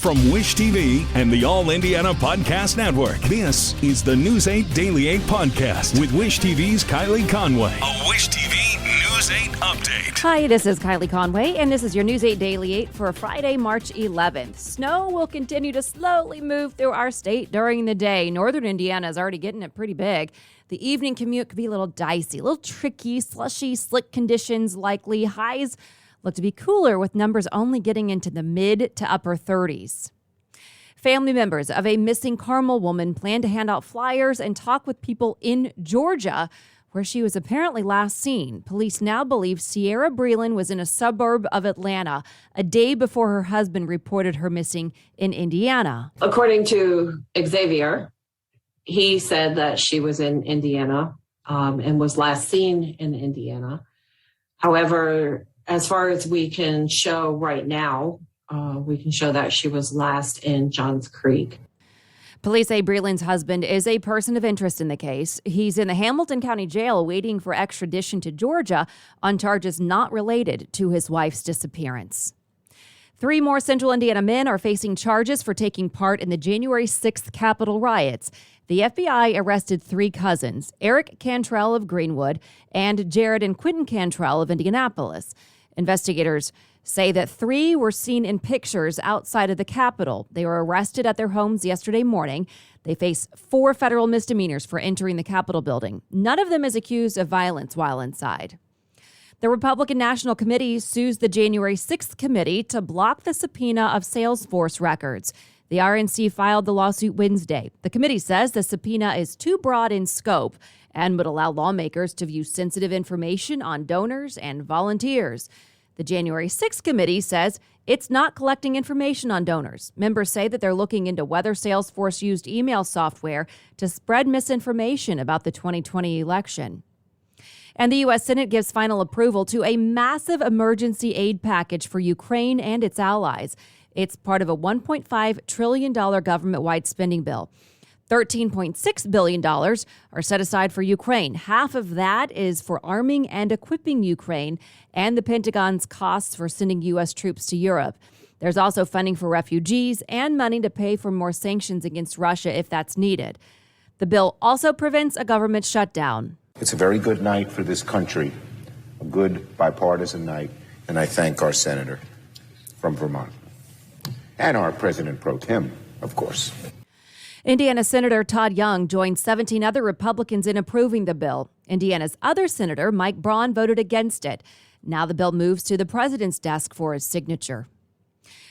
From Wish TV and the All Indiana Podcast Network, this is the News 8 Daily 8 Podcast with Wish TV's Kylie Conway. A Wish TV News 8 update. Hi, this is Kylie Conway, and this is your News 8 Daily 8 for Friday, March 11th. Snow will continue to slowly move through our state during the day. Northern Indiana is already getting it pretty big. The evening commute could be a little dicey, a little tricky, slushy, slick conditions likely. Highs look to be cooler with numbers only getting into the mid to upper 30s. Family members of a missing Carmel woman plan to hand out flyers and talk with people in Georgia, where she was apparently last seen. Police now believe Sierra Breland was in a suburb of Atlanta a day before her husband reported her missing in Indiana. According to Xavier, he said that she was in Indiana and was last seen in Indiana. However, as far as we can show right now, we can show that she was last in Johns Creek. Police say Breland's husband is a person of interest in the case. He's in the Hamilton County Jail waiting for extradition to Georgia on charges not related to his wife's disappearance. 3 more Central Indiana men are facing charges for taking part in the January 6th Capitol riots. The FBI arrested 3 cousins, Eric Cantrell of Greenwood and Jared and Quentin Cantrell of Indianapolis. Investigators say that 3 were seen in pictures outside of the Capitol. They were arrested at their homes yesterday morning. They face 4 federal misdemeanors for entering the Capitol building. None of them is accused of violence while inside. The Republican National Committee sues the January 6th committee to block the subpoena of Salesforce records. The RNC filed the lawsuit Wednesday. The committee says the subpoena is too broad in scope and would allow lawmakers to view sensitive information on donors and volunteers. The January 6th committee says it's not collecting information on donors. Members say that they're looking into whether Salesforce used email software to spread misinformation about the 2020 election. And the U.S. Senate gives final approval to a massive emergency aid package for Ukraine and its allies. It's part of a $1.5 trillion government-wide spending bill. $13.6 billion are set aside for Ukraine. Half of that is for arming and equipping Ukraine and the Pentagon's costs for sending U.S. troops to Europe. There's also funding for refugees and money to pay for more sanctions against Russia if that's needed. The bill also prevents a government shutdown. It's a very good night for this country, a good bipartisan night, and I thank our senator from Vermont and our president pro tem, of course. Indiana Senator Todd Young joined 17 other Republicans in approving the bill. Indiana's other senator, Mike Braun, voted against it. Now the bill moves to the president's desk for his signature.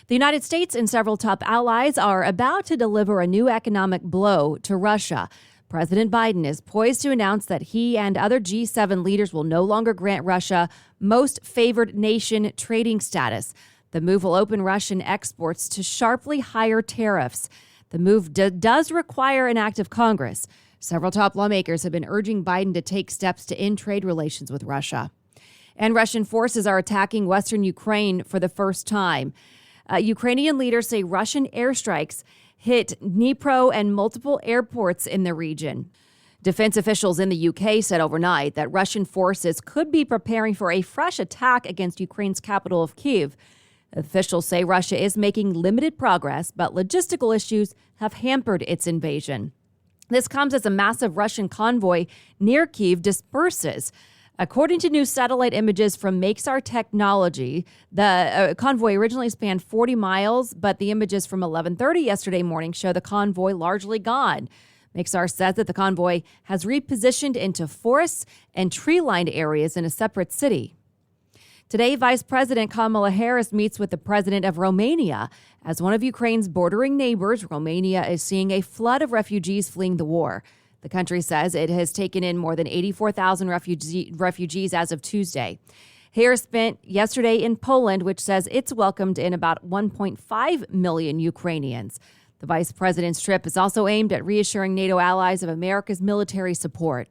The United States and several top allies are about to deliver a new economic blow to Russia. President Biden is poised to announce that he and other G7 leaders will no longer grant Russia most favored nation trading status. The move will open Russian exports to sharply higher tariffs. The move does require an act of Congress. Several top lawmakers have been urging Biden to take steps to end trade relations with Russia. And Russian forces are attacking western Ukraine for the first time. Ukrainian leaders say Russian airstrikes hit Dnipro and multiple airports in the region. Defense officials in the UK said overnight that Russian forces could be preparing for a fresh attack against Ukraine's capital of Kyiv. Officials say Russia is making limited progress, but logistical issues have hampered its invasion. This comes as a massive Russian convoy near Kyiv disperses. According to new satellite images from Maxar Technology, the convoy originally spanned 40 miles, but the images from 11:30 yesterday morning show the convoy largely gone. Maxar says that the convoy has repositioned into forests and tree-lined areas in a separate city. Today, Vice President Kamala Harris meets with the president of Romania. As one of Ukraine's bordering neighbors, Romania is seeing a flood of refugees fleeing the war. The country says it has taken in more than 84,000 refugees as of Tuesday. Harris spent yesterday in Poland, which says it's welcomed in about 1.5 million Ukrainians. The vice president's trip is also aimed at reassuring NATO allies of America's military support.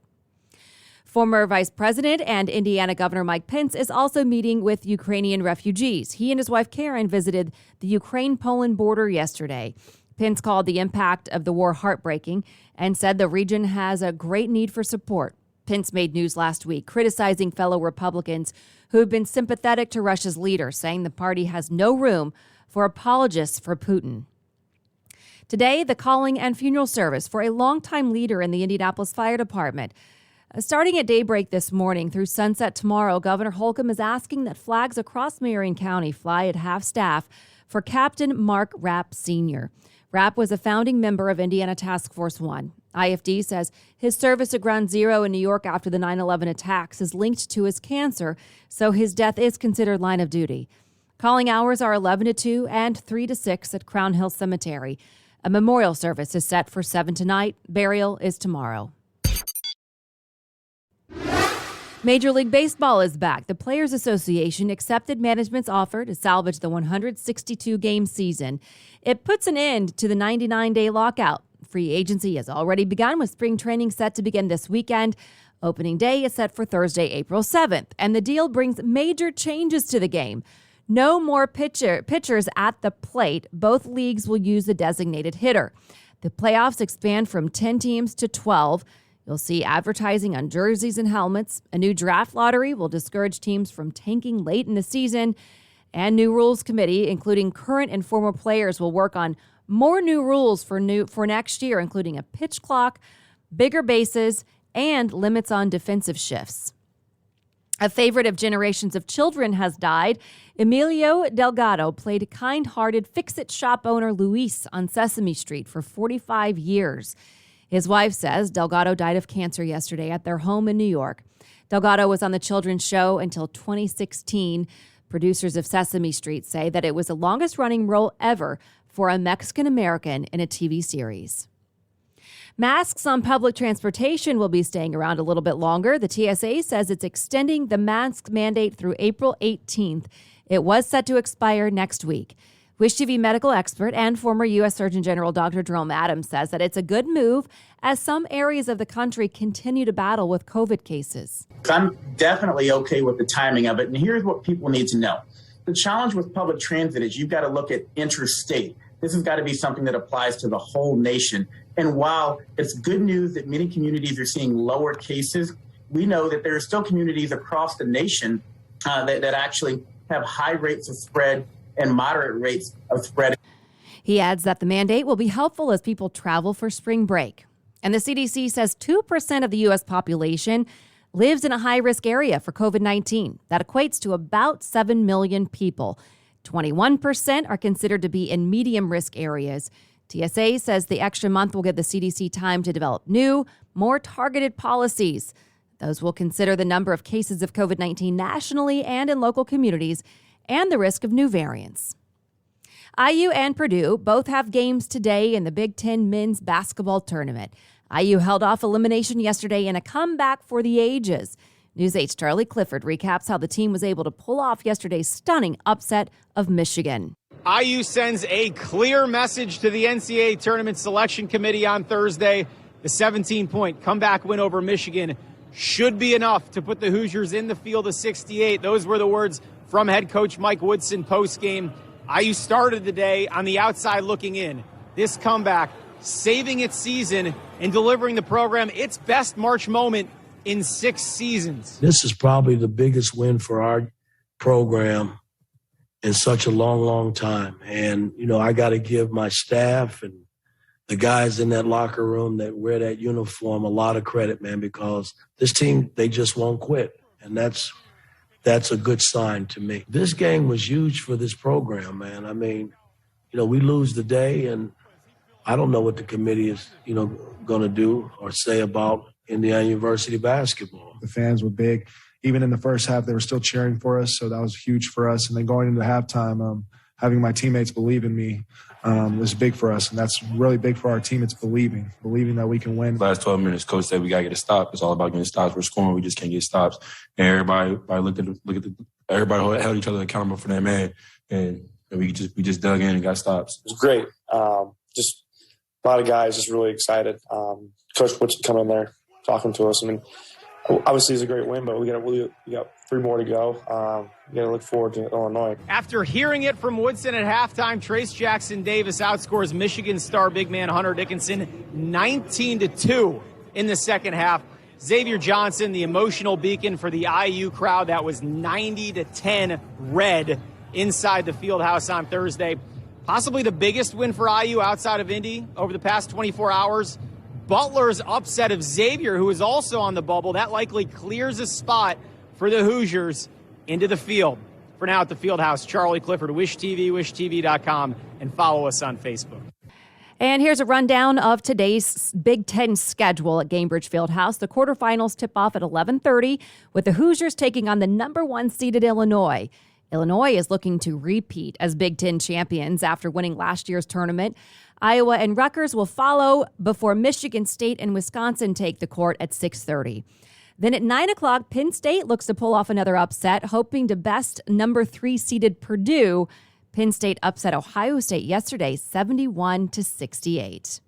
Former Vice President and Indiana Governor Mike Pence is also meeting with Ukrainian refugees. He and his wife Karen visited the Ukraine-Poland border yesterday. Pence called the impact of the war heartbreaking and said the region has a great need for support. Pence made news last week, criticizing fellow Republicans who have been sympathetic to Russia's leader, saying the party has no room for apologists for Putin. Today, the calling and funeral service for a longtime leader in the Indianapolis Fire Department. Starting at daybreak this morning through sunset tomorrow, Governor Holcomb is asking that flags across Marion County fly at half-staff for Captain Mark Rapp Sr. Rapp was a founding member of Indiana Task Force 1. IFD says his service at Ground Zero in New York after the 9/11 attacks is linked to his cancer, so his death is considered line of duty. Calling hours are 11 to 2 and 3 to 6 at Crown Hill Cemetery. A memorial service is set for 7 tonight. Burial is tomorrow. Major League Baseball is back. The Players Association accepted management's offer to salvage the 162-game season. It puts an end to the 99-day lockout. Free agency has already begun, with spring training set to begin this weekend. Opening day is set for Thursday, April 7th, and the deal brings major changes to the game. No more pitchers at the plate. Both leagues will use the designated hitter. The playoffs expand from 10 teams to 12. You'll see advertising on jerseys and helmets. A new draft lottery will discourage teams from tanking late in the season. And new rules committee, including current and former players, will work on more new rules for next year, including a pitch clock, bigger bases, and limits on defensive shifts. A favorite of generations of children has died. Emilio Delgado played kind-hearted fix-it shop owner Luis on Sesame Street for 45 years. His wife says Delgado died of cancer yesterday at their home in New York. Delgado was on the children's show until 2016. Producers of Sesame Street say that it was the longest-running role ever for a Mexican-American in a TV series. Masks on public transportation will be staying around a little bit longer. The TSA says it's extending the mask mandate through April 18th. It was set to expire next week. Wish TV medical expert and former U.S. Surgeon General Dr. Jerome Adams says that it's a good move as some areas of the country continue to battle with COVID cases. I'm definitely okay with the timing of it. And here's what people need to know. The challenge with public transit is you've got to look at interstate. This has got to be something that applies to the whole nation. And while it's good news that many communities are seeing lower cases, we know that there are still communities across the nation that actually have high rates of spread and moderate rates of spread. He adds that the mandate will be helpful as people travel for spring break. And the CDC says 2% of the U.S. population lives in a high-risk area for COVID-19. That equates to about 7 million people. 21% are considered to be in medium-risk areas. TSA says the extra month will give the CDC time to develop new, more targeted policies. Those will consider the number of cases of COVID-19 nationally and in local communities and the risk of new variants. IU and Purdue both have games today in the Big Ten men's basketball tournament. IU held off elimination yesterday in a comeback for the ages. News 8's Charlie Clifford recaps how the team was able to pull off yesterday's stunning upset of Michigan. IU sends a clear message to the NCAA Tournament Selection Committee on Thursday. The 17-point comeback win over Michigan should be enough to put the Hoosiers in the field of 68. Those were the words from head coach Mike Woodson post-game. IU started the day on the outside looking in. This comeback, saving its season and delivering the program its best March moment in 6 seasons. This is probably the biggest win for our program in such a long, long time. And, you know, I got to give my staff and the guys in that locker room that wear that uniform a lot of credit, man, because this team, they just won't quit. And that's a good sign to me. This game was huge for this program, man. I mean, you know, we lose the day, and I don't know what the committee is, you know, going to do or say about Indiana University basketball. The fans were big. Even in the first half, they were still cheering for us, so that was huge for us. And then going into halftime, having my teammates believe in me was big for us, and that's really big for our team. It's believing that we can win. Last 12 minutes, coach said we got to get a stop. It's all about getting stops. We're scoring. We just can't get stops. And everybody everybody held each other accountable for that, man. And we just dug in and got stops. It was great. Just a lot of guys just really excited. Coach Woodson coming in there, talking to us. I mean, obviously it's a great win, but we got 3 more to go. We got to look forward to Illinois. After hearing it from Woodson at halftime, Trace Jackson-Davis outscores Michigan star big man Hunter Dickinson 19-2 in the second half. Xavier Johnson, the emotional beacon for the IU crowd, that was 90-10 red inside the Fieldhouse on Thursday. Possibly the biggest win for IU outside of Indy over the past 24 hours. Butler's upset of Xavier, who is also on the bubble. That likely clears a spot for the Hoosiers into the field. For now at the Fieldhouse, Charlie Clifford, Wish TV, wishtv.com, and follow us on Facebook. And here's a rundown of today's Big Ten schedule at Gainbridge Fieldhouse. The quarterfinals tip off at 11:30 with the Hoosiers taking on the number 1 seeded Illinois. Illinois is looking to repeat as Big Ten champions after winning last year's tournament. Iowa and Rutgers will follow before Michigan State and Wisconsin take the court at 6:30. Then at 9 o'clock, Penn State looks to pull off another upset, hoping to best number 3 seeded Purdue. Penn State upset Ohio State yesterday, 71-68.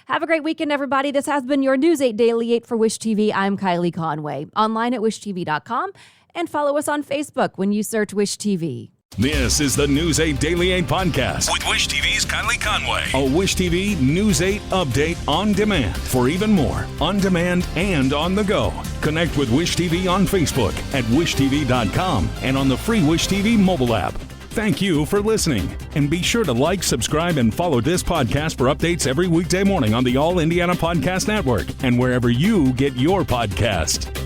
Have a great weekend, everybody. This has been your News 8 Daily 8 for Wish TV. I'm Kylie Conway. Online at wishtv.com and follow us on Facebook when you search Wish TV. This is the News 8 Daily 8 podcast with Wish TV's Kylie Conway. A Wish TV News 8 update on demand. For even more, on demand and on the go. Connect with Wish TV on Facebook at wishtv.com and on the free Wish TV mobile app. Thank you for listening. And be sure to like, subscribe, and follow this podcast for updates every weekday morning on the All Indiana Podcast Network and wherever you get your podcast.